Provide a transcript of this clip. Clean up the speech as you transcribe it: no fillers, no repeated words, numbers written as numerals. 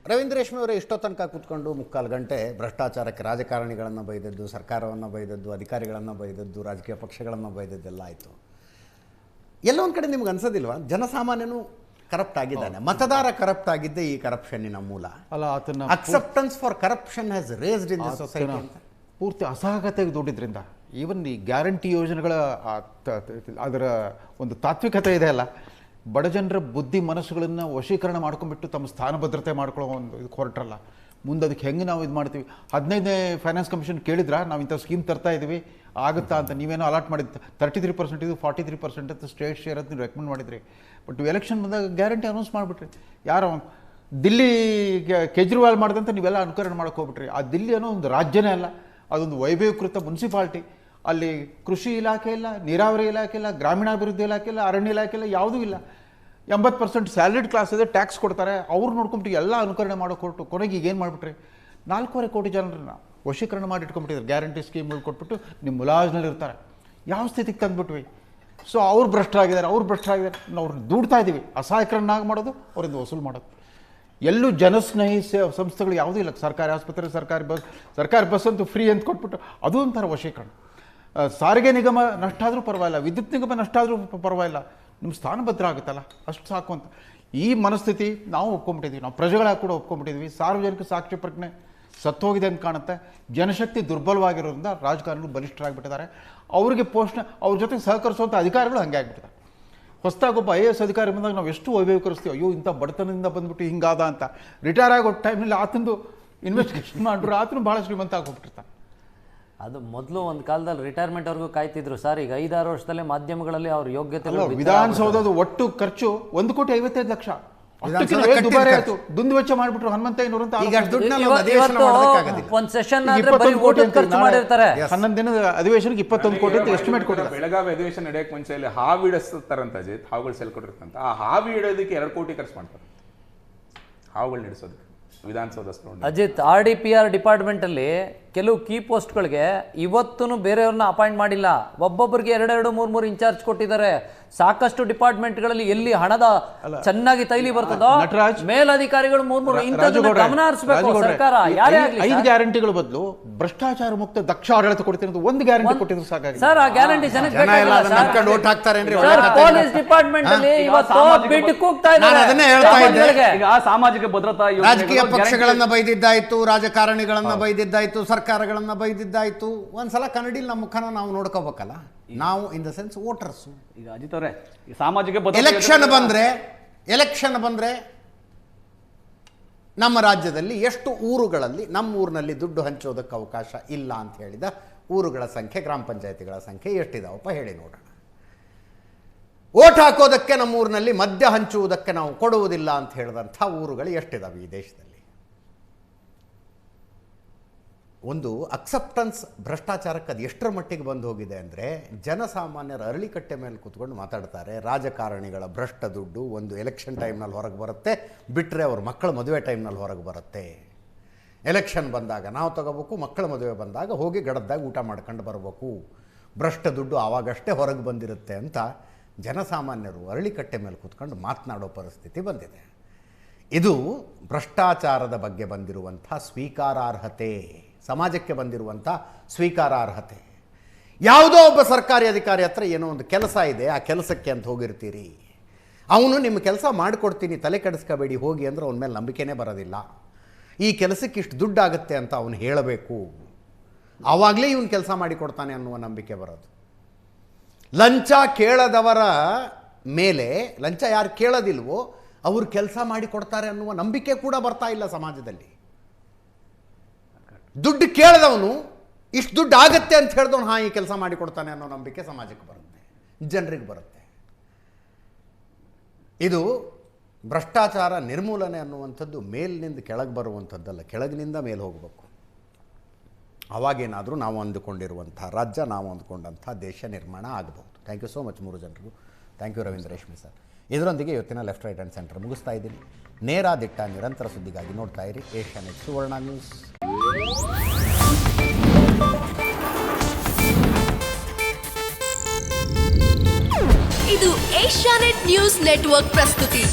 ರವೀಂದ್ರ ರೇಷ್ಮೆ ಅವರೇ ಇಷ್ಟೋ ತನಕ ಕೂತ್ಕೊಂಡು 3/4 ಗಂಟೆ ಭ್ರಷ್ಟಾಚಾರಕ್ಕೆ ರಾಜಕಾರಣಿಗಳನ್ನು ಬೈದದ್ದು, ಸರ್ಕಾರವನ್ನು ಬೈದದ್ದು, ಅಧಿಕಾರಿಗಳನ್ನು ಬೈದದ್ದು, ರಾಜಕೀಯ ಪಕ್ಷಗಳನ್ನು ಬೈದದ್ದೆಲ್ಲ ಆಯಿತು. ಎಲ್ಲೋ ಒಂದು ಕಡೆ ನಿಮ್ಗೆ ಅನ್ಸೋದಿಲ್ವಾ ಜನಸಾಮಾನ್ಯನು ಕರಪ್ಟ್ ಆಗಿದ್ದಾನೆ, ಮತದಾರ ಕರಪ್ಟ್ ಆಗಿದ್ದೇ ಈ ಕರಪ್ಷನ್ನಿನ ಮೂಲ ಅಲ್ಲ? Acceptance for corruption has raised in the society ಅಂತ ಪೂರ್ತಿ ಅಸಹಜತೆಗೆ ದುಡ್ಡಿದ್ರಿಂದ ಈವನ್ ಈ ಗ್ಯಾರಂಟಿ ಯೋಜನೆಗಳ ಅದರ ಒಂದು ತಾತ್ವಿಕತೆ ಇದೆ ಅಲ್ಲ, ಬಡ ಜನರ ಬುದ್ಧಿ ಮನಸ್ಸುಗಳನ್ನು ವಶೀಕರಣ ಮಾಡ್ಕೊಂಡ್ಬಿಟ್ಟು ತಮ್ಮ ಸ್ಥಾನ ಭದ್ರತೆ ಮಾಡ್ಕೊಳ್ಳೋ ಒಂದು ಇದು ಹೊರಟ್ರಲ್ಲ. ಮುಂದೆ ಅದಕ್ಕೆ ಹೆಂಗೆ ನಾವು ಇದು ಮಾಡ್ತೀವಿ? 15ನೇ ಫೈನಾನ್ಸ್ ಕಮಿಷನ್ ಕೇಳಿದ್ರ ನಾವು ಇಂಥ ಸ್ಕೀಮ್ ತರ್ತಾ ಇದ್ದೀವಿ ಆಗುತ್ತಾ ಅಂತ? ನೀವೇನೋ ಅಲಾಟ್ ಮಾಡಿದ್ದು 33% ಇದು 43% ಅಂತ ಸ್ಟೇಟ್ ಶೇರ್ ಅಂತ ನೀವು ರೆಕಮೆಂಡ್ ಮಾಡಿದ್ರಿ. ಬಟ್ ಎಲೆಕ್ಷನ್ ಬಂದಾಗ ಗ್ಯಾರಂಟಿ ಅನೌನ್ಸ್ ಮಾಡಿಬಿಟ್ರಿ. ಯಾರೋ ದಿಲ್ಲಿ ಕೇಜ್ರಿವಾಲ್ ಮಾಡಿದಂತ ನೀವೆಲ್ಲ ಅನುಕರಣೆ ಮಾಡೋಕೆ ಹೋಗ್ಬಿಟ್ರಿ. ಆ ದಿಲ್ಲಿ ಅನ್ನೋ ಒಂದು ರಾಜ್ಯನೇ ಅಲ್ಲ, ಅದೊಂದು ವೈಭವೀಕೃತ ಮುನ್ಸಿಪಾಲ್ಟಿ. ಅಲ್ಲಿ ಕೃಷಿ ಇಲಾಖೆ ಇಲ್ಲ, ನೀರಾವರಿ ಇಲಾಖೆ ಇಲ್ಲ, ಗ್ರಾಮೀಣಾಭಿವೃದ್ಧಿ ಇಲಾಖೆ ಇಲ್ಲ, ಅರಣ್ಯ ಇಲಾಖೆ ಇಲ್ಲ, ಯಾವುದೂ ಇಲ್ಲ. 80% ಸ್ಯಾಲರಿಡ್ ಕ್ಲಾಸ್ ಇದೆ, ಟ್ಯಾಕ್ಸ್ ಕೊಡ್ತಾರೆ, ಅವ್ರು ನೋಡ್ಕೊಂಬಿಟ್ಟು ಎಲ್ಲ ಅನುಕರಣೆ ಮಾಡೋಕೆ ಹೊರಟು ಕೊನೆಗೆ ಈಗ ಏನು ಮಾಡಿಬಿಟ್ರಿ? 4.25 ಕೋಟಿ ಜನರನ್ನ ವಶೀಕರಣ ಮಾಡಿ ಇಟ್ಕೊಂಡ್ಬಿಟ್ಟಿದ್ದಾರೆ. ಗ್ಯಾರಂಟಿ ಸ್ಕೀಮ್ಗಳು ಕೊಟ್ಬಿಟ್ಟು ನಿಮ್ಮ ಮುಲಾಜ್ನಲ್ಲಿ ಇರ್ತಾರೆ. ಯಾವ ಸ್ಥಿತಿಗೆ ತಂದುಬಿಟ್ವಿ? ಸೊ ಅವ್ರು ಭ್ರಷ್ಟರಾಗಿದ್ದಾರೆ, ನಾವು ದುಡ್ತಾ ಇದ್ದೀವಿ. ಅಸಹಾಯಕರನ್ನಾಗಿ ಮಾಡೋದು, ಅವರಿಂದ ವಸೂಲು ಮಾಡೋದು. ಎಲ್ಲೂ ಜನಸ್ನೇಹಿ ಸಂಸ್ಥೆಗಳು ಯಾವುದೂ ಇಲ್ಲ. ಸರ್ಕಾರಿ ಆಸ್ಪತ್ರೆ, ಸರ್ಕಾರಿ ಬಸ್ ಅಂತೂ ಫ್ರೀ ಅಂತ ಕೊಟ್ಬಿಟ್ಟು ಅದು ಒಂಥರ ವಶೀಕರಣ. ಸಾರಿಗೆ ನಿಗಮ ನಷ್ಟ ಆದರೂ ಪರವಾಗಿಲ್ಲ, ವಿದ್ಯುತ್ ನಿಗಮ ನಷ್ಟ ಆದರೂ ಪರವಾಗಿಲ್ಲ, ನಿಮ್ಮ ಸ್ಥಾನ ಭದ್ರ ಆಗುತ್ತಲ್ಲ ಅಷ್ಟು ಸಾಕು ಅಂತ ಈ ಮನಸ್ಥಿತಿ ನಾವು ಒಪ್ಕೊಂಡ್ಬಿಟ್ಟಿದ್ವಿ. ನಾವು ಪ್ರಜೆಗಳಾಗಿ ಕೂಡ ಒಪ್ಕೊಂಡ್ಬಿಟ್ಟಿದ್ವಿ. ಸಾರ್ವಜನಿಕ ಸಾಕ್ಷಿ ಪ್ರಜ್ಞೆ ಸತ್ತೋಗಿದೆ ಅಂತ ಕಾಣುತ್ತೆ. ಜನಶಕ್ತಿ ದುರ್ಬಲವಾಗಿರೋದ್ರಿಂದ ರಾಜಕಾರಣಿಗಳು ಬಲಿಷ್ಠರಾಗಿಬಿಟ್ಟಿದ್ದಾರೆ. ಅವ್ರಿಗೆ ಅವ್ರ ಜೊತೆ ಸಹಕರಿಸುವಂಥ ಅಧಿಕಾರಿಗಳು ಹಾಗೆ ಆಗಿಬಿಟ್ಟಿದ್ದಾರೆ. ಹೊಸದಾಗಿ ಒಬ್ಬ IAS ಅಧಿಕಾರಿ ಬಂದಾಗ ನಾವು ಎಷ್ಟು ವೈಭವೀಕರಿಸ್ತೀವಿ, ಅಯ್ಯೋ ಇಂಥ ಬಡತನದಿಂದ ಬಂದ್ಬಿಟ್ಟು ಹಿಂಗಾದ ಅಂತ. ರಿಟೈರ್ ಆಗೋ ಟೈಮ್ನಲ್ಲಿ ಆತಂದು ಇನ್ವೆಸ್ಟಿಗೇಷನ್ ಮಾಡಿದ್ರು, ಆತನು ಭಾಳ ಶ್ರೀಮಂತ ಆಗೋಗ್ಬಿಟ್ಟಿರ್ತಾನೆ. ಅದು ಮೊದಲು ಒಂದು ಕಾಲದಲ್ಲಿ ರಿಟೈರ್ಮೆಂಟ್ವರೆಗೂ ಕಾಯ್ತಿದ್ರು ಸರ್. ಈಗ 5-6 ವರ್ಷದಲ್ಲೇ ಮಾಧ್ಯಮಗಳಲ್ಲಿ ಅವ್ರ ಯೋಗ್ಯತೆ. ವಿಧಾನಸೌಧದ ಒಟ್ಟು ಖರ್ಚು 1,55,00,000. ದುಬಾರಿ ಆಯ್ತು. ದುಂದು ವೆಚ್ಚ ಮಾಡಿಬಿಟ್ರು ಹನುಮಂತಯ್ಯನವರು ಅಂತ. ಒಂದು ಸೆಷನ್ 11 ದಿನದ ಅಧಿವೇಶನಕ್ಕೆ 21 ಕೋಟಿ ಅಂತ ಎಸ್ಟಿಮೇಟ್ ಕೊಟ್ಟಿದ್ದಾರೆ. ಬೆಳಗಾವಿ ಅಧಿವೇಶನ ನಡೆಯಕ್ಕೆ ಮುಂಚೆ ಹಾವು ಹಿಡಿಸ್ತಾರಂತ ಅಜಿತ್, ಹಾವುಗಳು ಸೆಲ್ ಕೊಟ್ಟಿರ್ತಂತ. ಆ ಹಾವು ಹಿಡಿಯೋದಕ್ಕೆ 2 ಕೋಟಿ ಖರ್ಚು ಮಾಡ್ತಾರೆ ಹಾವುಗಳು ನಡೆಸೋದಕ್ಕೆ ವಿಧಾನಸೌಧ. ಅಜಿತ್, RDPR ಡಿಪಾರ್ಟ್ಮೆಂಟ್ ಅಲ್ಲಿ ಕೆಲವು ಕೀ ಪೋಸ್ಟ್ಗಳಿಗೆ ಇವತ್ತೂ ಬೇರೆಯವ್ರನ್ನ ಅಪಾಯಿಂಟ್ ಮಾಡಿಲ್ಲ. ಒಬ್ಬೊಬ್ಬರಿಗೆ 2-2, 3-3 ಇನ್ಚಾರ್ಜ್ ಕೊಟ್ಟಿದ್ದಾರೆ. ಸಾಕಷ್ಟು ಡಿಪಾರ್ಟ್ಮೆಂಟ್ಗಳಲ್ಲಿ ಎಲ್ಲಿ ಹಣದ ಚೆನ್ನಾಗಿ ತೈಲಿ ಬರ್ತದೋ ಮೇಲಧಿಕಾರಿಗಳು 3-3 ಇಂಥದ್ದನ್ನ ಗಮನ ಹರಿಸಬೇಕು ಸರ್ಕಾರ. ಯಾರೇ ಆಗಲಿ 5 ಗ್ಯಾರಂಟಿಗಳ ಬದಲು ಭ್ರಷ್ಟಾಚಾರ ಮುಕ್ತ ದಕ್ಷ ಆಡಳಿತ ಕೊಡ್ತೀನಿ ಅಂತ 1 ಗ್ಯಾರಂಟಿ ಕೊಟ್ಟಿದ್ರು ಸಾಕಾಗಿ ಸರ್. ಆ ಗ್ಯಾರಂಟಿ ಜನಕ್ಕೆ ಪೊಲೀಸ್ ಡಿಪಾರ್ಟ್ಮೆಂಟ್ ಅಲ್ಲಿ ಇವತ್ತು ಬಿಟ್ಟು ಕೂಗ್ತಾ ಇದ್ದಾರೆ. ಈಗ ಸಾಮಾಜಿಕ ಭದ್ರತಾ ರಾಜಕೀಯ ಪಕ್ಷಗಳನ್ನ ಬೈದಿದ್ದಾಯ್ತು, ರಾಜಕಾರಣಿಗಳನ್ನ ಬೈದಿದ್ದಾಯ್ತು, ಸರ್ಕಾರಗಳನ್ನ ಬೈದಿದ್ದಾಯ್ತು. ಒಂದ್ಸಲ ಕನ್ನಡಿಲಿ ನಮ್ಮ ಮುಖನ ನಾವು ನೋಡ್ಕೋಬೇಕಲ್ಲ. ನಾವು ಇನ್ ದ ಸೆನ್ಸ್ ವೋಟರ್ಸ್. ಈಗ ಅಜಿತ್ ಅವರೇ, ಸಾಮಾಜಿಕ ಎಲೆಕ್ಷನ್ ಬಂದ್ರೆ ನಮ್ಮ ರಾಜ್ಯದಲ್ಲಿ ಎಷ್ಟು ಊರುಗಳಲ್ಲಿ ನಮ್ಮ ಊರಿನಲ್ಲಿ ದುಡ್ಡು ಹಂಚೋದಕ್ಕೆ ಅವಕಾಶ ಇಲ್ಲ ಅಂತ ಹೇಳಿದ ಊರುಗಳ ಸಂಖ್ಯೆ, ಗ್ರಾಮ ಪಂಚಾಯತಿಗಳ ಸಂಖ್ಯೆ ಎಷ್ಟಿದಾವಪ್ಪ ಹೇಳಿ ನೋಡೋಣ. ಓಟ್ ಹಾಕೋದಕ್ಕೆ ನಮ್ಮ ಊರಿನಲ್ಲಿ ಮದ್ಯ ಹಂಚುವುದಕ್ಕೆ ನಾವು ಕೊಡುವುದಿಲ್ಲ ಅಂತ ಹೇಳಿದಂಥ ಊರುಗಳು ಎಷ್ಟಿದಾವೆ ಈ ದೇಶದಲ್ಲಿ? ಒಂದು ಅಕ್ಸೆಪ್ಟೆನ್ಸ್ ಭ್ರಷ್ಟಾಚಾರಕ್ಕೆ ಅದು ಎಷ್ಟರ ಮಟ್ಟಿಗೆ ಬಂದು ಹೋಗಿದೆ ಅಂದರೆ, ಜನಸಾಮಾನ್ಯರ ಅರಳಿಕಟ್ಟೆ ಮೇಲೆ ಕೂತ್ಕೊಂಡು ಮಾತಾಡ್ತಾರೆ. ರಾಜಕಾರಣಿಗಳ ಭ್ರಷ್ಟ ದುಡ್ಡು ಒಂದು ಎಲೆಕ್ಷನ್ ಟೈಮ್ನಲ್ಲಿ ಹೊರಗೆ ಬರುತ್ತೆ, ಬಿಟ್ಟರೆ ಅವ್ರ ಮಕ್ಕಳ ಮದುವೆ ಟೈಮ್ನಲ್ಲಿ ಹೊರಗೆ ಬರುತ್ತೆ. ಎಲೆಕ್ಷನ್ ಬಂದಾಗ ನಾವು ತಗೋಬೇಕು, ಮಕ್ಕಳ ಮದುವೆ ಬಂದಾಗ ಹೋಗಿ ಗಡದ್ದಾಗ ಊಟ ಮಾಡ್ಕೊಂಡು ಬರಬೇಕು. ಭ್ರಷ್ಟ ದುಡ್ಡು ಆವಾಗಷ್ಟೇ ಹೊರಗೆ ಬಂದಿರುತ್ತೆ ಅಂತ ಜನಸಾಮಾನ್ಯರು ಅರಳಿಕಟ್ಟೆ ಮೇಲೆ ಕೂತ್ಕೊಂಡು ಮಾತನಾಡೋ ಪರಿಸ್ಥಿತಿ ಬಂದಿದೆ. ಇದು ಭ್ರಷ್ಟಾಚಾರದ ಬಗ್ಗೆ ಬಂದಿರುವಂಥ ಸ್ವೀಕಾರಾರ್ಹತೆ, ಸಮಾಜಕ್ಕೆ ಬಂದಿರುವಂಥ ಸ್ವೀಕಾರಾರ್ಹತೆ. ಯಾವುದೋ ಒಬ್ಬ ಸರ್ಕಾರಿ ಅಧಿಕಾರಿ ಹತ್ರ ಏನೋ ಒಂದು ಕೆಲಸ ಇದೆ, ಆ ಕೆಲಸಕ್ಕೆ ಅಂತ ಹೋಗಿರ್ತೀರಿ. ಅವನು ನಿಮ್ಮ ಕೆಲಸ ಮಾಡಿಕೊಡ್ತೀನಿ, ತಲೆ ಕೆಡಿಸ್ಕೋಬೇಡಿ ಹೋಗಿ ಅಂದರೆ ಅವನ ಮೇಲೆ ನಂಬಿಕೆನೇ ಬರೋದಿಲ್ಲ. ಈ ಕೆಲಸಕ್ಕೆ ಇಷ್ಟು ದುಡ್ಡಾಗುತ್ತೆ ಅಂತ ಅವನು ಹೇಳಬೇಕು, ಆವಾಗಲೇ ಇವನು ಕೆಲಸ ಮಾಡಿಕೊಡ್ತಾನೆ ಅನ್ನುವ ನಂಬಿಕೆ ಬರೋದು. ಲಂಚ ಕೇಳದವರ ಮೇಲೆ, ಲಂಚ ಯಾರು ಕೇಳೋದಿಲ್ವೋ ಅವರು ಕೆಲಸ ಮಾಡಿಕೊಡ್ತಾರೆ ಅನ್ನುವ ನಂಬಿಕೆ ಕೂಡ ಬರ್ತಾ ಇಲ್ಲ ಸಮಾಜದಲ್ಲಿ. ದುಡ್ಡು ಕೇಳಿದವನು ಇಷ್ಟು ದುಡ್ಡು ಆಗುತ್ತೆ ಅಂತ ಹೇಳಿದವನು ಈ ಕೆಲಸ ಮಾಡಿಕೊಡ್ತಾನೆ ಅನ್ನೋ ನಂಬಿಕೆ ಸಮಾಜಕ್ಕೆ ಬರುತ್ತೆ, ಜನರಿಗೆ ಬರುತ್ತೆ. ಇದು ಭ್ರಷ್ಟಾಚಾರ ನಿರ್ಮೂಲನೆ ಅನ್ನುವಂಥದ್ದು ಮೇಲಿನಿಂದ ಕೆಳಗೆ ಬರುವಂಥದ್ದಲ್ಲ, ಕೆಳಗಿನಿಂದ ಮೇಲೆ ಹೋಗಬೇಕು. ಅವಾಗೇನಾದರೂ ನಾವು ಅಂದುಕೊಂಡಿರುವಂಥ ರಾಜ್ಯ, ನಾವು ಅಂದುಕೊಂಡಂಥ ದೇಶ ನಿರ್ಮಾಣ ಆಗಬಹುದು. ಥ್ಯಾಂಕ್ ಯು ಸೋ ಮಚ್ 3 ಜನರಿಗೂ. ಥ್ಯಾಂಕ್ ಯು ರವೀಂದ್ರ ರೇಷ್ಮೆ ಸರ್. ಇದರೊಂದಿಗೆ ಇವತ್ತಿನ ಲೆಫ್ಟ್ ರೈಟ್ ಆ್ಯಂಡ್ ಸೆಂಟರ್ ಮುಗಿಸ್ತಾ ಇದ್ದೀನಿ. ನೇರ ದಿಟ್ಟ ನಿರಂತರ ಸುದ್ದಿಗಾಗಿ ನೋಡ್ತಾ ಇರಿ ಏಷ್ಯಾನೆಟ್ ಸುವರ್ಣ ನ್ಯೂಸ್. ಇದು ಏಷ್ಯಾನೆಟ್ ನ್ಯೂಸ್ ನೆಟ್ವರ್ಕ್ ಪ್ರಸ್ತುತಿ.